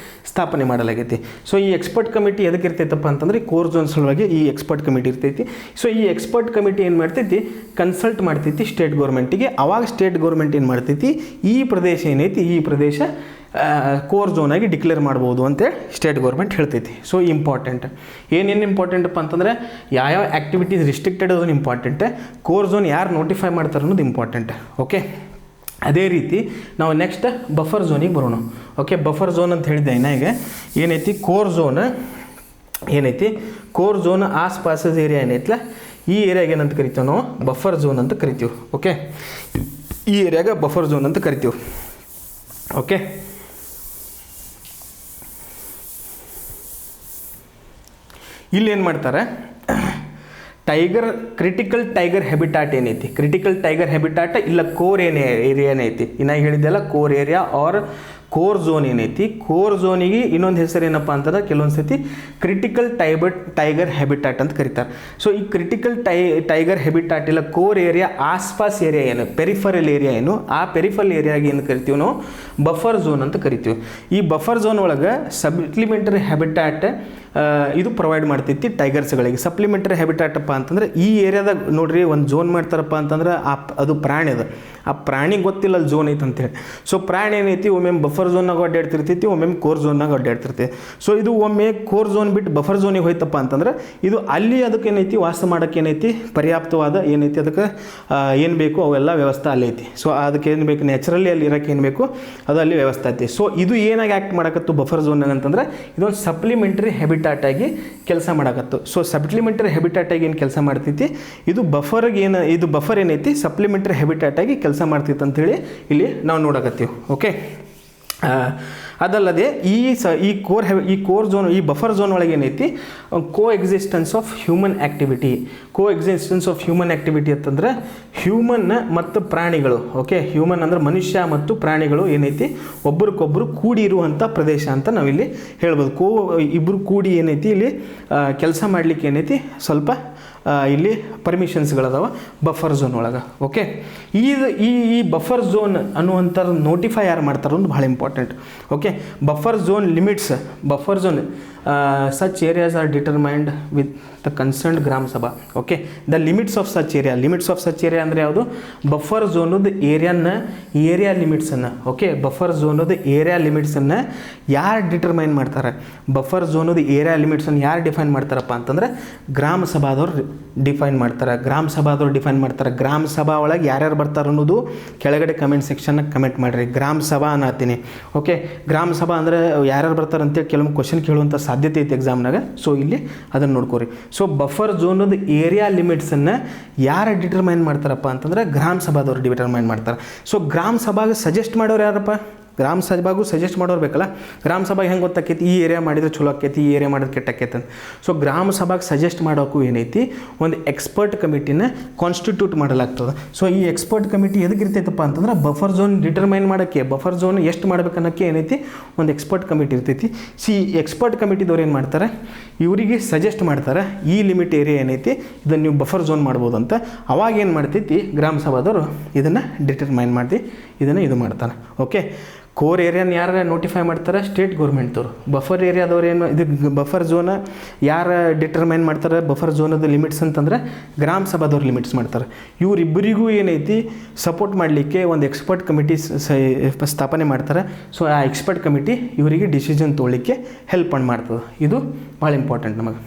ಸ್ಥಾಪನೆ ಮಾಡಲಾಗೈತಿ. ಸೊ ಈ ಎಕ್ಸ್ಪರ್ಟ್ ಕಮಿಟಿ ಎದಕ್ಕೆ ಇರ್ತೈತಪ್ಪ ಅಂತಂದ್ರೆ ಕೋರ್ ಝೋನ್ ಸಲುವಾಗಿ ಈ ಎಕ್ಸ್ಪರ್ಟ್ ಕಮಿಟಿ ಇರ್ತೈತಿ. ಸೊ ಈ ಎಕ್ಸ್ಪರ್ಟ್ ಕಮಿಟಿ ಏನು ಮಾಡ್ತೈತಿ, ಕನ್ಸಲ್ಟ್ ಮಾಡ್ತೈತಿ ಸ್ಟೇಟ್ ಗೌರ್ಮೆಂಟಿಗೆ. ಅವಾಗ ಸ್ಟೇಟ್ ಗೌರ್ಮೆಂಟ್ ಏನು ಮಾಡ್ತೈತಿ, ಈ ಪ್ರದೇಶ ಏನೈತಿ ಈ ಪ್ರದೇಶ ಕೋರ್ ಝೋನ್ ಆಗಿ ಡಿಕ್ಲೇರ್ ಮಾಡ್ಬೋದು ಅಂತೇಳಿ ಸ್ಟೇಟ್ ಗೌರ್ಮೆಂಟ್ ಹೇಳ್ತೈತಿ. ಸೊ ಇಂಪಾರ್ಟೆಂಟ್ ಏನೇನು ಇಂಪಾರ್ಟೆಂಟಪ್ಪ ಅಂತಂದರೆ ಯಾವ್ಯಾವ ಆ್ಯಕ್ಟಿವಿಟೀಸ್ ರಿಸ್ಟ್ರಿಕ್ಟೆಡ್ ಅದನ್ನು ಇಂಪಾರ್ಟೆಂಟ್, ಕೋರ್ ಝೋನ್ ಯಾರು ನೋಟಿಫೈ ಮಾಡ್ತಾರೆ ಅನ್ನೋದು ಇಂಪಾರ್ಟೆಂಟ್. ಓಕೆ, ಅದೇ ರೀತಿ ನಾವು ನೆಕ್ಸ್ಟ್ ಬಫರ್ ಝೋನಿಗೆ ಬರೋಣ. ಓಕೆ, ಬಫರ್ ಝೋನ್ ಅಂತ ಹೇಳಿದ್ದೆ ಈಗ ಏನೈತಿ ಕೋರ್ ಝೋನ್ ಆಸ್ಪಾಸಸ್ ಏರಿಯಾ ಏನೈತಲ್ಲ ಈ ಏರಿಯಾಗೆ ಏನಂತ ಕರಿತೀವಿ ನಾವು ಬಫರ್ ಝೋನ್ ಅಂತ ಕರಿತೀವಿ. ಓಕೆ, ಈ ಏರಿಯಾಗೆ ಬಫರ್ ಝೋನ್ ಅಂತ ಕರಿತೀವಿ. ಓಕೆ, ಇಲ್ಲಿ ಏನು ಮಾಡ್ತಾರೆ, ಕ್ರಿಟಿಕಲ್ ಟೈಗರ್ ಹೆಬಿಟಾಟ್ ಏನೈತಿ, ಕ್ರಿಟಿಕಲ್ ಟೈಗರ್ ಹೆಬಿಟಾಟ್ ಇಲ್ಲ ಕೋರ್ ಏರಿಯಾ ಏನೈತಿ, ಇನ್ನು ಹೇಳಿದೆಲ್ಲ core area or core zone ಏನೈತಿ, ಕೋರ್ ಝೋನಿಗೆ ಇನ್ನೊಂದು ಹೆಸರು ಏನಪ್ಪ ಅಂತಂದ್ರೆ ಕೆಲವೊಂದು ಸತಿ ಕ್ರಿಟಿಕಲ್ ಟೈಗರ್ ಹೆಬಿಟಾಟ್ ಅಂತ ಕರೀತಾರೆ. ಸೊ ಈ ಕ್ರಿಟಿಕಲ್ ಟೈಗರ್ ಹೆಬಿಟಾಟ್ ಇಲ್ಲ ಕೋರ್ ಏರಿಯಾ ಆಸ್ಪಾಸ್ ಏರಿಯಾ ಏನು, ಪೆರಿಫರಲ್ ಏರಿಯಾ ಏನು, ಆ ಪೆರಿಫರಲ್ ಏರಿಯಾಗೆ ಏನು ಕರಿತೀವಿ ನಾವು ಬಫರ್ ಝೋನ್ ಅಂತ ಕರಿತೀವಿ. ಈ ಬಫರ್ ಝೋನ್ ಒಳಗೆ ಸಪ್ಲಿಮೆಂಟರಿ ಹೆಬಿಟಾಟ್ ಇದು ಪ್ರೊವೈಡ್ ಮಾಡ್ತೈತಿ ಟೈಗರ್ಸ್ಗಳಿಗೆ. ಸಪ್ಲಿಮೆಂಟರಿ ಹೆಬಿಟಾಟಪ್ಪ ಅಂತಂದ್ರೆ ಈ ಏರಿಯಾದಾಗ ನೋಡ್ರಿ ಒಂದು ಝೋನ್ ಮಾಡ್ತಾರಪ್ಪ ಅಂತಂದ್ರೆ ಅದು ಪ್ರಾಣಿ ಅದ, ಆ ಪ್ರಾಣಿ ಗೊತ್ತಿಲ್ಲ ಅಲ್ಲಿ ಝೋನ್ ಐತೆ ಅಂತೇಳಿ. ಸೊ ಪ್ರಾಣಿ ಏನೈತಿ ಒಮ್ಮೆ ಬಫರ್ ಝೋನ್ನಾಗ ಅಡ್ಡಾಡ್ತಿರ್ತೈತಿ, ಒಮ್ಮೆ ಕೋರ್ ಝೋನ್ನಾಗ ಅಡ್ಡಾಡ್ತಿರ್ತೈತಿ. ಸೊ ಇದು ಒಮ್ಮೆ ಕೋರ್ ಝೋನ್ ಬಿಟ್ಟು ಬಫರ್ ಝೋನಿಗೆ ಹೋಯ್ತಪ್ಪ ಅಂತಂದ್ರೆ ಇದು ಅಲ್ಲಿ ಅದಕ್ಕೆ ಏನೈತಿ ವಾಸ ಮಾಡೋಕ್ಕೆ ಏನೈತಿ ಪರ್ಯಾಪ್ತವಾದ ಏನೈತಿ ಅದಕ್ಕೆ ಏನು ಬೇಕು ಅವೆಲ್ಲ ವ್ಯವಸ್ಥೆ ಅಲ್ಲಿ ಐತಿ. ಸೊ ಅದಕ್ಕೆ ಏನು ಬೇಕು ನ್ಯಾಚುರಲಿ ಅಲ್ಲಿ ಇರೋಕ್ಕೆ ಏನು ಬೇಕು ಅದು ಅಲ್ಲಿ ವ್ಯವಸ್ಥೆ ಐತಿ. ಸೊ ಇದು ಏನಾಗಿ ಆ್ಯಕ್ಟ್ ಮಾಡಕತ್ತು ಬಫರ್ ಝೋನ್ನಾಗ ಅಂತಂದ್ರೆ ಇದೊಂದು ಸಪ್ಲಿಮೆಂಟರಿ ಹೆಬಿಟಾಟ್ ಆಗಿ ಕೆಲಸ ಮಾಡಕತ್ತು. ಸೊ ಸಪ್ಲಿಮೆಂಟರಿ ಹೆಬಿಟಾಟ್ ಆಗಿ ಏನು ಕೆಲಸ ಮಾಡ್ತೈತಿ, ಇದು ಬಫರ್ ಏನೈತಿ ಸಪ್ಲಿಮೆಂಟರಿ ಹೆಬಿಟಾಟ್ ಆಗಿ ಕೆಲಸ ಮಾಡ್ತೈತಿ ಅಂತೇಳಿ ಇಲ್ಲಿ ನಾವು ನೋಡಕತ್ತೀವಿ. ಓಕೆ, ಅದಲ್ಲದೆ ಈ ಕೋರ್ ಝೋನ್ ಈ ಬಫರ್ ಝೋನ್ ಒಳಗೆ ಏನೈತಿ ಕೋ ಎಕ್ಸಿಸ್ಟೆನ್ಸ್ ಆಫ್ ಹ್ಯೂಮನ್ ಆ್ಯಕ್ಟಿವಿಟಿ ಅಂತಂದ್ರೆ ಹ್ಯೂಮನ್ ಮತ್ತು ಪ್ರಾಣಿಗಳು. ಓಕೆ, ಹ್ಯೂಮನ್ ಅಂದ್ರೆ ಮನುಷ್ಯ ಮತ್ತು ಪ್ರಾಣಿಗಳು ಏನೈತಿ ಒಬ್ರಿಗೊಬ್ಬರು ಕೂಡಿ ಇರುವಂಥ ಪ್ರದೇಶ ಅಂತ ನಾವಿಲ್ಲಿ ಹೇಳ್ಬೋದು. ಇಬ್ಬರು ಕೂಡಿ ಏನೈತಿ ಇಲ್ಲಿ ಕೆಲಸ ಮಾಡಲಿಕ್ಕೆ ಏನೈತಿ ಸ್ವಲ್ಪ ಇಲ್ಲಿ ಪರ್ಮಿಷನ್ಸ್ಗಳದಾವ ಬಫರ್ ಝೋನ್ ಒಳಗೆ. ಓಕೆ, ಈ ಬಫರ್ ಝೋನ್ ಅನ್ನುವಂಥ ನೋಟಿಫೈ ಯಾರು ಮಾಡ್ತಾರೆ ಒಂದು ಭಾಳ important. Okay, buffer zone limits, buffer zone such areas are determined with the concerned gram sabha. Okay, the limits of such area ಅಂದರೆ ಯಾವುದು ಬಫರ್ ಝೋನದ ಏರಿಯಾ ಲಿಮಿಟ್ಸನ್ನು. ಓಕೆ, ಬಫರ್ ಝೋನದ ಏರಿಯಾ ಲಿಮಿಟ್ಸನ್ನು ಯಾರು ಡಿಟರ್ಮೈನ್ ಮಾಡ್ತಾರೆ, ಬಫರ್ ಝೋನದ ಏರಿಯಾ ಲಿಮಿಟ್ಸನ್ನು ಯಾರು ಡಿಫೈನ್ ಮಾಡ್ತಾರಪ್ಪ ಅಂತಂದ್ರೆ ಗ್ರಾಮ ಸಭಾದವ್ರು ಡಿಫೈನ್ ಮಾಡ್ತಾರೆ. ಗ್ರಾಮ ಸಭಾ ಒಳಗೆ ಯಾರ್ಯಾರು ಬರ್ತಾರೆ ಅನ್ನೋದು ಕೆಳಗಡೆ ಕಮೆಂಟ್ ಸೆಕ್ಷನ್ನಾಗ ಕಮೆಂಟ್ ಮಾಡಿರಿ. ಗ್ರಾಮ ಸಭಾ ಅನ್ನತ್ತೀನಿ. ಓಕೆ, ಗ್ರಾಮ ಸಭಾ ಅಂದರೆ ಯಾರ್ಯಾರು ಬರ್ತಾರೆ ಅಂತೇಳಿ ಕೆಲವೊಂದು ಕ್ವಶನ್ ಕೇಳುವಂಥ ಸಾಧ್ಯತೆ ಐತೆ ಎಕ್ಸಾಮ್ನಾಗ. ಸೊ ಇಲ್ಲಿ ಅದನ್ನು ನೋಡ್ಕೋರಿ. ಸೊ ಬಫರ್ ಝೋನದ ಏರಿಯಾ ಲಿಮಿಟ್ಸನ್ನು ಯಾರು ಡಿಟರ್ಮೈನ್ ಮಾಡ್ತಾರಪ್ಪ ಅಂತಂದ್ರೆ ಗ್ರಾಮ ಸಭಾದವ್ರು ಡಿಟರ್ಮೈನ್ ಮಾಡ್ತಾರೆ. ಸೊ ಗ್ರಾಮ ಸಭಾಗೆ ಸಜೆಸ್ಟ್ ಮಾಡೋರು ಯಾರಪ್ಪ, ಗ್ರಾಮ ಸಭಾಗೂ ಸಜೆಸ್ಟ್ ಮಾಡೋರು ಬೇಕಲ್ಲ. ಗ್ರಾಮ ಸಭೆಗೆ ಹೆಂಗೆ ಗೊತ್ತಾಕೈತಿ ಈ ಏರಿಯಾ ಮಾಡಿದ್ರೆ ಚಲೋ ಆಕೈತಿ, ಈ ಏರಿಯಾ ಮಾಡಿದ್ರೆ ಕೆಟ್ಟಾಕೈತಿ ಅಂತ. ಸೊ ಗ್ರಾಮ ಸಭಾಗೆ ಸಜೆಸ್ಟ್ ಮಾಡೋಕ್ಕೂ ಏನೈತಿ ಒಂದು ಎಕ್ಸ್ಪರ್ಟ್ ಕಮಿಟಿನ ಕಾನ್ಸ್ಟಿಟ್ಯೂಟ್ ಮಾಡಲಾಗ್ತದೆ. ಸೊ ಈ ಎಕ್ಸ್ಪರ್ಟ್ ಕಮಿಟಿ ಎದಕ್ಕೆ ಇರ್ತೈತಪ್ಪ ಅಂತಂದ್ರೆ ಬಫರ್ ಝೋನ್ ಡಿಟರ್ಮೈನ್ ಮಾಡೋಕ್ಕೆ, ಬಫರ್ ಝೋನ್ ಎಷ್ಟು ಮಾಡ್ಬೇಕು ಅನ್ನೋಕ್ಕೆ ಏನೈತಿ ಒಂದು ಎಕ್ಸ್ಪರ್ಟ್ ಕಮಿಟಿ ಇರ್ತೈತಿ. ಎಕ್ಸ್ಪರ್ಟ್ ಕಮಿಟಿದವ್ರು ಏನು ಮಾಡ್ತಾರೆ, ಇವರಿಗೆ ಸಜೆಸ್ಟ್ ಮಾಡ್ತಾರೆ ಈ ಲಿಮಿಟ್ ಏರಿಯಾ ಏನೈತಿ ಇದನ್ನು ನೀವು ಬಫರ್ ಝೋನ್ ಮಾಡ್ಬೋದು ಅಂತ. ಅವಾಗ ಏನು ಮಾಡ್ತೈತಿ ಗ್ರಾಮ ಸಭಾದವರು ಇದನ್ನು ಡಿಟರ್ಮೈನ್ ಮಾಡಿ ಇದನ್ನು ಇದು ಮಾಡ್ತಾನೆ. ಓಕೆ, ಕೋರ್ ಏರಿಯಾನ ಯಾರು ನೋಟಿಫೈ ಮಾಡ್ತಾರೆ, ಸ್ಟೇಟ್ ಗೌರ್ಮೆಂಟ್ದವರು. ಬಫರ್ ಏರಿಯಾದವ್ರು ಏನು ಇದು ಬಫರ್ ಝೋನ ಯಾರು ಡಿಟರ್ಮೈನ್ ಮಾಡ್ತಾರೆ, ಬಫರ್ ಝೋನದ ಲಿಮಿಟ್ಸ್ ಅಂತಂದರೆ ಗ್ರಾಮ ಸಭಾದವ್ರು ಲಿಮಿಟ್ಸ್ ಮಾಡ್ತಾರೆ. ಇವರಿಬ್ಬರಿಗೂ ಏನೈತಿ ಸಪೋರ್ಟ್ ಮಾಡಲಿಕ್ಕೆ ಒಂದು ಎಕ್ಸ್ಪರ್ಟ್ ಕಮಿಟಿ ಸ್ಥಾಪನೆ ಮಾಡ್ತಾರೆ. ಸೊ ಆ ಎಕ್ಸ್ಪರ್ಟ್ ಕಮಿಟಿ ಇವರಿಗೆ ಡಿಸಿಷನ್ ತೊಗೊಳ್ಳಿಕ್ಕೆ ಹೆಲ್ಪ್ ಮಾಡ್ತದೆ. ಇದು ಭಾಳ ಇಂಪಾರ್ಟೆಂಟ್ ನಮಗೆ.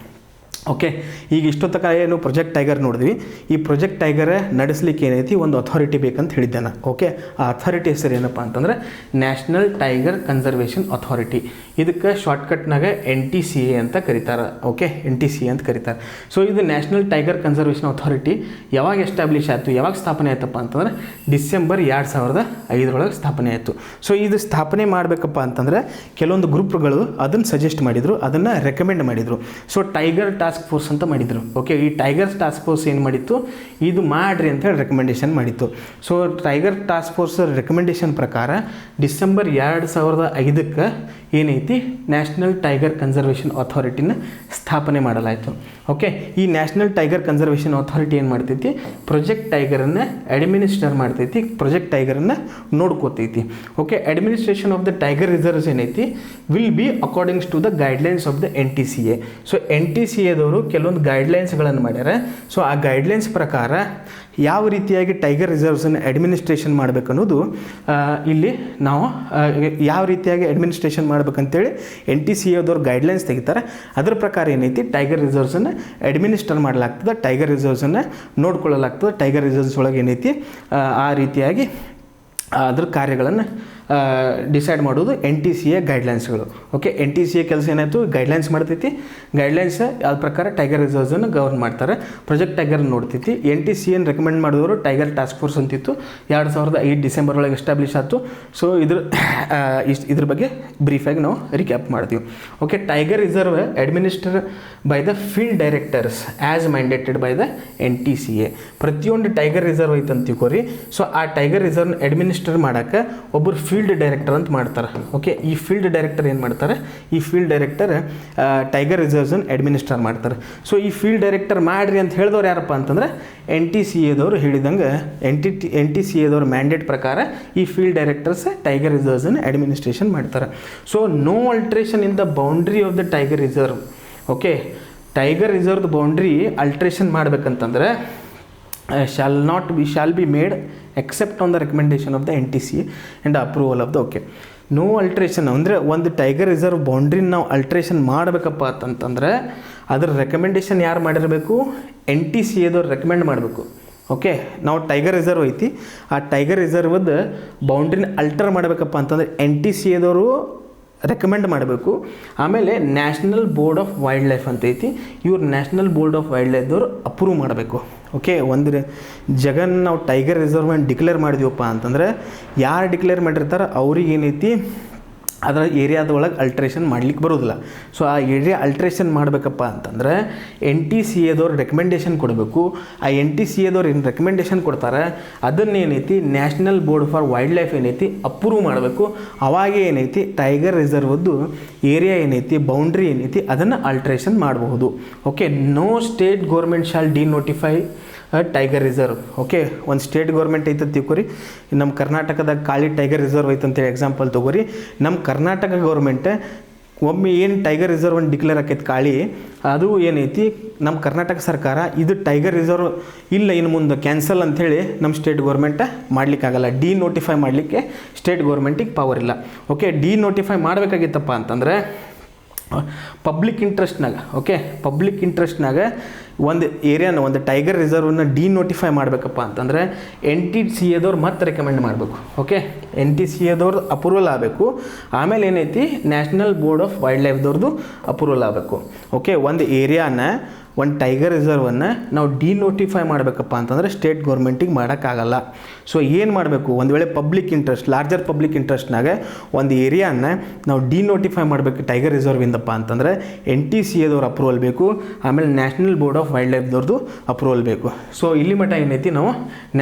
ಓಕೆ, ಈಗ ಇಷ್ಟೊತ್ತಕ ಏನು ಪ್ರೊಜೆಕ್ಟ್ ಟೈಗರ್ ನೋಡಿದ್ವಿ. ಈ ಪ್ರೊಜೆಕ್ಟ್ ಟೈಗರ್ ನಡೆಸಲಿಕ್ಕೆ ಏನೈತಿ ಒಂದು ಅಥಾರಿಟಿ ಬೇಕಂತ ಹೇಳಿದ್ದೆ ನಾನು. ಓಕೆ, ಆ ಅಥಾರಿಟಿ ಹೆಸರು ಏನಪ್ಪ ಅಂತಂದರೆ ನ್ಯಾಷನಲ್ ಟೈಗರ್ ಕನ್ಸರ್ವೇಷನ್ ಅಥಾರಿಟಿ. ಇದಕ್ಕೆ ಶಾರ್ಟ್ಕಟ್ನಾಗ NTCA ಅಂತ ಕರೀತಾರೆ. ಓಕೆ, NTCA ಅಂತ ಕರೀತಾರೆ. ಸೊ ಇದು ನ್ಯಾಷನಲ್ ಟೈಗರ್ ಕನ್ಸರ್ವೇಷನ್ ಅಥಾರಿಟಿ ಯಾವಾಗ ಎಸ್ಟಾಬ್ಲಿಷ್ ಆಯಿತು, ಯಾವಾಗ ಸ್ಥಾಪನೆ ಆಯ್ತಪ್ಪ ಅಂತಂದರೆ ಡಿಸೆಂಬರ್ 2005 ಸ್ಥಾಪನೆ ಆಯಿತು. ಸೊ ಇದು ಸ್ಥಾಪನೆ ಮಾಡಬೇಕಪ್ಪ ಅಂತಂದರೆ ಕೆಲವೊಂದು ಗ್ರೂಪ್ಗಳು ಅದನ್ನು ಸಜೆಸ್ಟ್ ಮಾಡಿದರು, ಅದನ್ನು ರೆಕಮೆಂಡ್ ಮಾಡಿದರು. ಸೊ ಟೈಗರ್ ಟಾಸ್ಕ್ ಫೋರ್ಸ್ ಅಂತ ಮಾಡಿದರು. ಓಕೆ, ಈ ಟೈಗರ್ ಟಾಸ್ಕ್ ಫೋರ್ಸ್ ಏನು ಮಾಡಿತ್ತು, ಇದು ಮಾಡಿರಿ ಅಂತ ಹೇಳಿ ರೆಕಮೆಂಡೇಶನ್ ಮಾಡಿತ್ತು. So tiger task force recommendation ಪ್ರಕಾರ ಡಿಸೆಂಬರ್ 2005 ಏನೈತಿ ನ್ಯಾಷನಲ್ ಟೈಗರ್ ಕನ್ಸರ್ವೇಷನ್ ಅಥಾರಿಟಿನ ಸ್ಥಾಪನೆ ಮಾಡಲಾಯಿತು. ಓಕೆ, ಈ ನ್ಯಾಷನಲ್ ಟೈಗರ್ ಕನ್ಸರ್ವೇಷನ್ ಅಥಾರಿಟಿ ಏನು ಮಾಡ್ತೈತಿ, ಪ್ರೊಜೆಕ್ಟ್ ಟೈಗರನ್ನು ಅಡ್ಮಿನಿಸ್ಟರ್ ಮಾಡ್ತೈತಿ, ಪ್ರೊಜೆಕ್ಟ್ ಟೈಗರನ್ನು ನೋಡ್ಕೋತೈತಿ. Okay, administration of the tiger reserves ಏನೈತಿ will be accordings to the guidelines of the NTCA. So NTCAದವರು ಕೆಲವೊಂದು ಗೈಡ್ಲೈನ್ಸ್ಗಳನ್ನು ಮಾಡ್ಯಾರ. ಸೊ ಆ ಗೈಡ್ಲೈನ್ಸ್ ಪ್ರಕಾರ ಯಾವ ರೀತಿಯಾಗಿ ಟೈಗರ್ ರಿಸರ್ವ್ಸನ್ನು ಅಡ್ಮಿನಿಸ್ಟ್ರೇಷನ್ ಮಾಡಬೇಕನ್ನೋದು ಇಲ್ಲಿ ನಾವು ಯಾವ ರೀತಿಯಾಗಿ ಅಡ್ಮಿನಿಸ್ಟ್ರೇಷನ್ ಮಾಡ್ಬೇಕಂತೇಳಿ NTCAದವ್ರು ಗೈಡ್ಲೈನ್ಸ್ ತೆಗಿತಾರೆ. ಅದರ ಪ್ರಕಾರ ಏನೈತಿ ಟೈಗರ್ ರಿಸರ್ವ್ಸನ್ನು ಅಡ್ಮಿನಿಸ್ಟರ್ ಮಾಡಲಾಗ್ತದೆ, ಟೈಗರ್ ರಿಸರ್ವ್ಸನ್ನು ನೋಡ್ಕೊಳ್ಳಲಾಗ್ತದೆ. ಟೈಗರ್ ರಿಸರ್ವ್ಸ್ ಒಳಗೆ ಏನೈತಿ ಆ ರೀತಿಯಾಗಿ ಅದ್ರ ಕಾರ್ಯಗಳನ್ನು ಡಿಸೈಡ್ ಮಾಡೋದು NTCA ಗೈಡ್ಲೈನ್ಸ್ಗಳು. ಓಕೆ, NTCA ಕೆಲಸ ಏನಾಯಿತು, ಗೈಡ್ಲೈನ್ಸ್ ಮಾಡ್ತೈತಿ. ಗೈಡ್ಲೈನ್ಸ್ ಅದ್ರ ಪ್ರಕಾರ ಟೈಗರ್ ರಿಸರ್ವ್ಸನ್ನು ಗವರ್ನ್ ಮಾಡ್ತಾರೆ, ಪ್ರೊಜೆಕ್ಟ್ ಟೈಗರ್ ನೋಡ್ತೈತಿ. NTCA ರೆಕಮೆಂಡ್ ಮಾಡಿದವರು ಟೈಗರ್ ಟಾಸ್ಕ್ ಫೋರ್ಸ್ ಅಂತಿತ್ತು. 2005 ಡಿಸೆಂಬರ್ ಒಳಗೆ ಎಸ್ಟಾಬ್ಲಿಷ್ ಆಯಿತು. ಸೊ ಇದ್ರ ಬಗ್ಗೆ ಬ್ರೀಫಾಗಿ ನಾವು ರಿಕ್ಯಾಪ್ ಮಾಡ್ತೀವಿ. Okay, tiger reserve administer by the field directors as mandated by the NTCA. ಪ್ರತಿಯೊಂದು ಟೈಗರ್ ರಿಸರ್ವ್ ಐತೆ ಅಂತ ತಿಳ್ಕೊರಿ. ಸೊ ಆ ಟೈಗರ್ ರಿಸರ್ವ್ನ ಅಡ್ಮಿನಿಸ್ಟರ್ ಮಾಡೋಕ್ಕೆ ಒಬ್ಬರು ಫೀಲ್ಡ್ ಡೈರೆಕ್ಟರ್ ಅಂತ ಮಾಡ್ತಾರೆ. ಓಕೆ, ಈ ಫೀಲ್ಡ್ ಡೈರೆಕ್ಟರ್ ಏನು ಮಾಡ್ತಾರೆ, ಈ ಫೀಲ್ಡ್ ಡೈರೆಕ್ಟರ್ ಟೈಗರ್ ರಿಸರ್ವ್ಸನ್ನು ಅಡ್ಮಿನಿಸ್ಟರ್ ಮಾಡ್ತಾರೆ. ಸೊ ಈ ಫೀಲ್ಡ್ ಡೈರೆಕ್ಟರ್ ಮಾಡಿರಿ ಅಂತ ಹೇಳಿದವ್ರು ಯಾರಪ್ಪ ಅಂತಂದರೆ NTCAದವರು ಹೇಳಿದಂಗೆ NTCAದವ್ರ ಮ್ಯಾಂಡೇಟ್ ಪ್ರಕಾರ ಈ ಫೀಲ್ಡ್ ಡೈರೆಕ್ಟರ್ಸ್ ಟೈಗರ್ ರಿಸರ್ವ್ಸನ್ನು ಅಡ್ಮಿನಿಸ್ಟ್ರೇಷನ್ ಮಾಡ್ತಾರೆ. So no alteration in the boundary of the tiger reserve. Okay, tiger ರಿಸರ್ವ್ದ ಬೌಂಡ್ರಿ ಅಲ್ಟ್ರೇಷನ್ ಮಾಡ್ಬೇಕಂತಂದ್ರೆ shall be made except on the recommendation of the NTCA and the approval of the okay. No alteration ಅಂದರೆ ಒಂದು tiger reserve ಬೌಂಡ್ರಿನ ನಾವು adulteration ಮಾಡಬೇಕಪ್ಪ ಅಂತಂತಂದರೆ ಅದರ recommendation ಯಾರು ಮಾಡಿರಬೇಕು, NTCAದವ್ರು ರೆಕಮೆಂಡ್ ಮಾಡಬೇಕು. ಓಕೆ, ನಾವು ಟೈಗರ್ ರಿಸರ್ವ್ ಐತಿ, ಆ ಟೈಗರ್ ರಿಸರ್ವದ ಬೌಂಡ್ರಿನ ಅಲ್ಟರ್ ಮಾಡಬೇಕಪ್ಪ ಅಂತಂದರೆ NTCAದವರು ರೆಕಮೆಂಡ್ ಮಾಡಬೇಕು. ಆಮೇಲೆ national board of wildlife ಅಂತ ಐತಿ, ಇವ್ರು ನ್ಯಾಷನಲ್ ಬೋರ್ಡ್ ಆಫ್ ವೈಲ್ಡ್ ಲೈಫ್ದವ್ರು ಅಪ್ರೂವ್ ಮಾಡಬೇಕು. ಓಕೆ, ಒಂದು ಜಗನ್ ನಾವು ಟೈಗರ್ ರಿಸರ್ವ್ಮೆಂಟ್ ಡಿಕ್ಲೇರ್ ಮಾಡಿದೀವಪ್ಪ ಅಂತಂದರೆ ಯಾರು ಡಿಕ್ಲೇರ್ ಮಾಡಿರ್ತಾರೆ ಅವ್ರಿಗೆ ಏನೈತಿ ಅದರ ಏರಿಯಾದೊಳಗೆ ಅಲ್ಟ್ರೇಷನ್ ಮಾಡ್ಲಿಕ್ಕೆ ಬರೋದಿಲ್ಲ. ಸೊ ಆ ಏರಿಯಾ ಅಲ್ಟ್ರೇಷನ್ ಮಾಡಬೇಕಪ್ಪ ಅಂತಂದರೆ NTCAದವ್ರು ರೆಕಮೆಂಡೇಷನ್ ಕೊಡಬೇಕು. ಆ NTCAದವ್ರು ಏನು ರೆಕಮೆಂಡೇಷನ್ ಕೊಡ್ತಾರೆ ಅದನ್ನೇನೈತಿ national board for wildlife ಏನೈತಿ ಅಪ್ರೂವ್ ಮಾಡಬೇಕು. ಅವಾಗೇ ಏನೈತಿ ಟೈಗರ್ ರಿಸರ್ವದ್ದು ಏರಿಯಾ ಏನೈತಿ ಬೌಂಡ್ರಿ ಏನೈತಿ ಅದನ್ನು ಅಲ್ಟ್ರೇಷನ್ ಮಾಡಬಹುದು. Okay, no state government shall denotify tiger reserve. Okay, ಒಂದು ಸ್ಟೇಟ್ ಗೌರ್ಮೆಂಟ್ ಐತೆ ತಿಳ್ಕೊರಿ, ನಮ್ಮ ಕರ್ನಾಟಕದಾಗ ಕಾಳಿ ಟೈಗರ್ ರಿಸರ್ವ್ ಐತಂತೇಳಿ ಎಕ್ಸಾಂಪಲ್ ತೊಗೋರಿ. ನಮ್ಮ ಕರ್ನಾಟಕ ಗೌರ್ಮೆಂಟ್ ಒಮ್ಮೆ ಏನು ಟೈಗರ್ ರಿಸರ್ವ್ ಒಂದು ಡಿಕ್ಲೇರ್ ಆಕೈತೆ ಕಾಳಿ, ಅದು ಏನೈತಿ ನಮ್ಮ ಕರ್ನಾಟಕ ಸರ್ಕಾರ ಇದು ಟೈಗರ್ ರಿಸರ್ವ್ ಇಲ್ಲ ಇನ್ನು ಮುಂದೆ ಕ್ಯಾನ್ಸಲ್ ಅಂಥೇಳಿ ನಮ್ಮ ಸ್ಟೇಟ್ ಗೌರ್ಮೆಂಟ್ ಮಾಡಲಿಕ್ಕಾಗಲ್ಲ. ಡಿನೋಟಿಫೈ ಮಾಡಲಿಕ್ಕೆ ಸ್ಟೇಟ್ ಗೌರ್ಮೆಂಟಿಗೆ ಪವರ್ ಇಲ್ಲ. ಓಕೆ, ಡಿನೋಟಿಫೈ ಮಾಡಬೇಕಾಗಿತ್ತಪ್ಪ ಅಂತಂದರೆ ಪಬ್ಲಿಕ್ ಇಂಟ್ರೆಸ್ಟ್ನಾಗ, ಓಕೆ, ಪಬ್ಲಿಕ್ ಇಂಟ್ರೆಸ್ಟ್ನಾಗ ಒಂದು ಏರಿಯಾನ ಒಂದು ಟೈಗರ್ ರಿಸರ್ವನ್ನ ಡಿನೋಟಿಫೈ ಮಾಡಬೇಕಪ್ಪ ಅಂತಂದರೆ NTCAದವ್ರು ಮತ್ತೆ ರೆಕಮೆಂಡ್ ಮಾಡಬೇಕು. ಓಕೆ, NTCAದವ್ರದ್ದು ಅಪ್ರೂವಲ್ ಆಗಬೇಕು. ಆಮೇಲೆ ಏನೈತಿ ನ್ಯಾಷನಲ್ ಬೋರ್ಡ್ ಆಫ್ ವೈಲ್ಡ್ ಲೈಫ್ದವ್ರದ್ದು ಅಪ್ರೂವಲ್ ಆಗಬೇಕು. ಓಕೆ, ಒಂದು ಏರಿಯಾನ ಒಂದು ಟೈಗರ್ ರಿಸರ್ವನ್ನು ನಾವು ಡಿನೋಟಿಫೈ ಮಾಡಬೇಕಪ್ಪ ಅಂತಂದರೆ ಸ್ಟೇಟ್ ಗೌರ್ಮೆಂಟಿಗೆ ಮಾಡೋಕ್ಕಾಗಲ್ಲ. ಸೊ ಏನು ಮಾಡಬೇಕು, ಒಂದು ವೇಳೆ ಪಬ್ಲಿಕ್ ಇಂಟ್ರೆಸ್ಟ್, ಲಾರ್ಜರ್ ಪಬ್ಲಿಕ್ ಇಂಟ್ರೆಸ್ಟ್ನಾಗ ಒಂದು ಏರಿಯಾನ ನಾವು ಡಿನೋಟಿಫೈ ಮಾಡಬೇಕು ಟೈಗರ್ ರಿಸರ್ವ್ ಇಂದಪ್ಪ ಅಂತಂದರೆ NTCAದವ್ರ ಅಪ್ರೂವಲ್ ಬೇಕು, ಆಮೇಲೆ ನ್ಯಾಷನಲ್ ಬೋರ್ಡ್ ಆಫ್ ವೈಲ್ಡ್ ಲೈಫ್ದವ್ರದ್ದು ಅಪ್ರೂವಲ್ ಬೇಕು. ಸೊ ಇಲ್ಲಿ ಮಟ್ಟ ಏನೈತಿ ನಾವು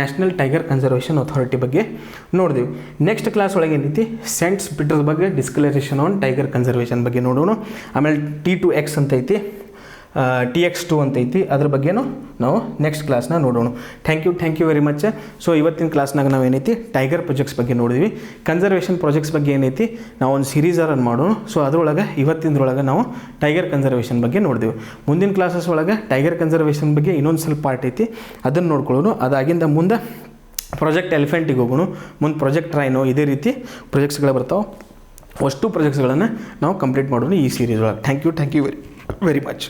ನ್ಯಾಷನಲ್ ಟೈಗರ್ ಕನ್ಸರ್ವೇಷನ್ ಅಥಾರಿಟಿ ಬಗ್ಗೆ ನೋಡಿದೆವು. ನೆಕ್ಸ್ಟ್ ಕ್ಲಾಸ್ ಒಳಗೆ ಏನೈತಿ ಸೆಂಟ್ಸ್ ಪೀಟರ್ಸ್ ಬಗ್ಗೆ ಡಿಸ್ಕ್ಲರೇಷನ್ ಆನ್ ಟೈಗರ್ ಕನ್ಸರ್ವೇಷನ್ ಬಗ್ಗೆ ನೋಡೋಣ. ಆಮೇಲೆ T2X ಅಂತ ಐತಿ, TX2 ಅಂತ ಐತಿ, ಅದ್ರ ಬಗ್ಗೆನೂ ನಾವು ನೆಕ್ಸ್ಟ್ ಕ್ಲಾಸ್ನ ನೋಡೋಣ. Thank you very much. So ಇವತ್ತಿನ ಕ್ಲಾಸ್ನಾಗ ನಾವು ಏನೈತಿ ಟೈಗರ್ ಪ್ರಾಜೆಕ್ಟ್ಸ್ ಬಗ್ಗೆ ನೋಡಿದ್ವಿ. ಕನ್ಸರ್ವೇಷನ್ ಪ್ರಾಜೆಕ್ಟ್ಸ್ ಬಗ್ಗೆ ಏನೈತಿ ನಾವು ಒಂದು ಸೀರೀಸ್ ರನ್ ಮಾಡೋಣ. ಸೊ ಅದರೊಳಗೆ ಇವತ್ತಿನದ್ರೊಳಗೆ ನಾವು ಟೈಗರ್ ಕನ್ಸರ್ವೇಷನ್ ಬಗ್ಗೆ ನೋಡಿದೆವು. ಮುಂದಿನ ಕ್ಲಾಸಸ್ ಒಳಗೆ ಟೈಗರ್ ಕನ್ಸರ್ವೇಷನ್ ಬಗ್ಗೆ ಇನ್ನೊಂದು ಸ್ವಲ್ಪ ಪಾರ್ಟ್ ಐತಿ, ಅದನ್ನು ನೋಡ್ಕೊಳ್ಳೋಣ. ಅದಾಗಿಂದ ಮುಂದೆ ಪ್ರಾಜೆಕ್ಟ್ ಎಲಿಫೆಂಟಿಗೆ ಹೋಗೋಣ, ಮುಂದೆ ಪ್ರಾಜೆಕ್ಟ್ ರೈನೋ, ಇದೇ ರೀತಿ ಪ್ರಾಜೆಕ್ಟ್ಸ್ಗಳು ಬರ್ತಾವೆ. ಅಷ್ಟು ಪ್ರಾಜೆಕ್ಟ್ಸ್ಗಳನ್ನು ನಾವು ಕಂಪ್ಲೀಟ್ ಮಾಡೋಣ ಈ ಸೀರೀಸ್ ಒಳಗೆ. Thank you very much.